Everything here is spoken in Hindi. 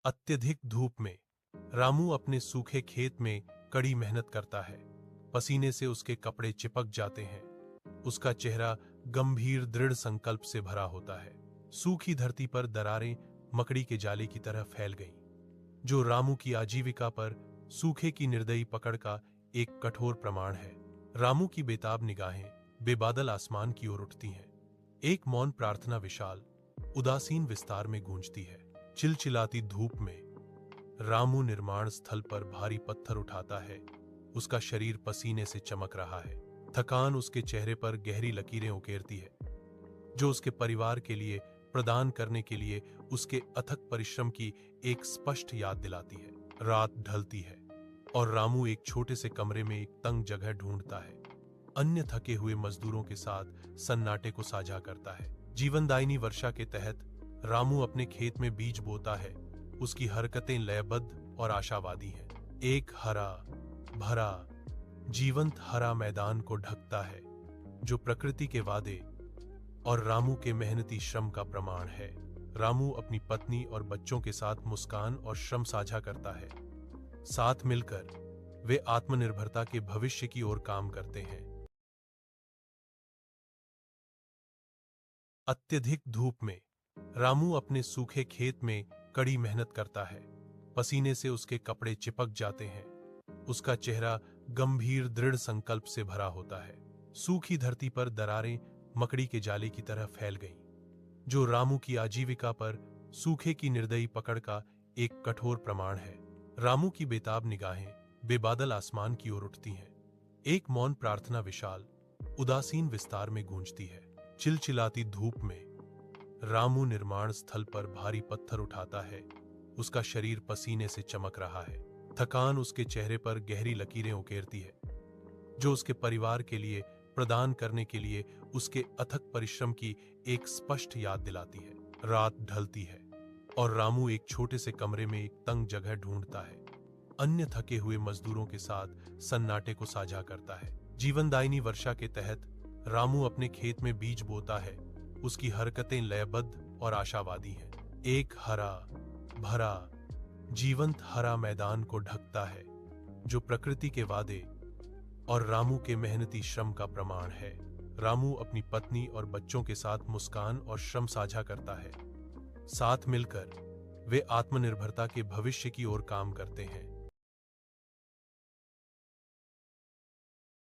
अत्यधिक धूप में रामू अपने सूखे खेत में कड़ी मेहनत करता है। पसीने से उसके कपड़े चिपक जाते हैं। उसका चेहरा गंभीर दृढ़ संकल्प से भरा होता है। सूखी धरती पर दरारें मकड़ी के जाले की तरह फैल गईं, जो रामू की आजीविका पर सूखे की निर्दयी पकड़ का एक कठोर प्रमाण है। रामू की बेताब निगाहें बेबादल आसमान की ओर उठती हैं। एक मौन प्रार्थना विशाल उदासीन विस्तार में गूंजती है। चिलचिलाती धूप में रामू निर्माण स्थल पर भारी पत्थर उठाता है। उसका शरीर पसीने से चमक रहा है। थकान उसके चेहरे पर गहरी लकीरें उकेरती है, जो उसके परिवार के लिए प्रदान करने के लिए उसके अथक परिश्रम की एक स्पष्ट याद दिलाती है। रात ढलती है और रामू एक छोटे से कमरे में एक तंग जगह ढूंढता है। अन्य थके हुए मजदूरों के साथ सन्नाटे को साझा करता है। जीवनदायिनी वर्षा के तहत रामू अपने खेत में बीज बोता है। उसकी हरकतें लयबद्ध और आशावादी हैं। एक हरा भरा जीवंत हरा मैदान को ढकता है, जो प्रकृति के वादे और रामू के मेहनती श्रम का प्रमाण है। रामू अपनी पत्नी और बच्चों के साथ मुस्कान और श्रम साझा करता है। साथ मिलकर वे आत्मनिर्भरता के भविष्य की ओर काम करते हैं। अत्यधिक धूप में रामू अपने सूखे खेत में कड़ी मेहनत करता है। पसीने से उसके कपड़े चिपक जाते हैं। उसका चेहरा गंभीर दृढ़ संकल्प से भरा होता है। सूखी धरती पर दरारें मकड़ी के जाले की तरह फैल गईं, जो रामू की आजीविका पर सूखे की निर्दयी पकड़ का एक कठोर प्रमाण है। रामू की बेताब निगाहें बेबादल आसमान की ओर उठती हैं। एक मौन प्रार्थना विशाल उदासीन विस्तार में गूंजती है। चिलचिलाती धूप में रामू निर्माण स्थल पर भारी पत्थर उठाता है। उसका शरीर पसीने से चमक रहा है। थकान उसके चेहरे पर गहरी लकीरें उकेरती है, जो उसके परिवार के लिए प्रदान करने के लिए उसके अथक परिश्रम की एक स्पष्ट याद दिलाती है। रात ढलती है और रामू एक छोटे से कमरे में एक तंग जगह ढूंढता है। अन्य थके हुए मजदूरों के साथ सन्नाटे को साझा करता है। जीवनदायिनी वर्षा के तहत रामू अपने खेत में बीज बोता है। उसकी हरकतें लयबद्ध और आशावादी हैं। एक हरा भरा जीवंत हरा मैदान को ढकता है, जो प्रकृति के वादे और रामू के मेहनती श्रम का प्रमाण है। रामू अपनी पत्नी और बच्चों के साथ मुस्कान और श्रम साझा करता है। साथ मिलकर वे आत्मनिर्भरता के भविष्य की ओर काम करते हैं।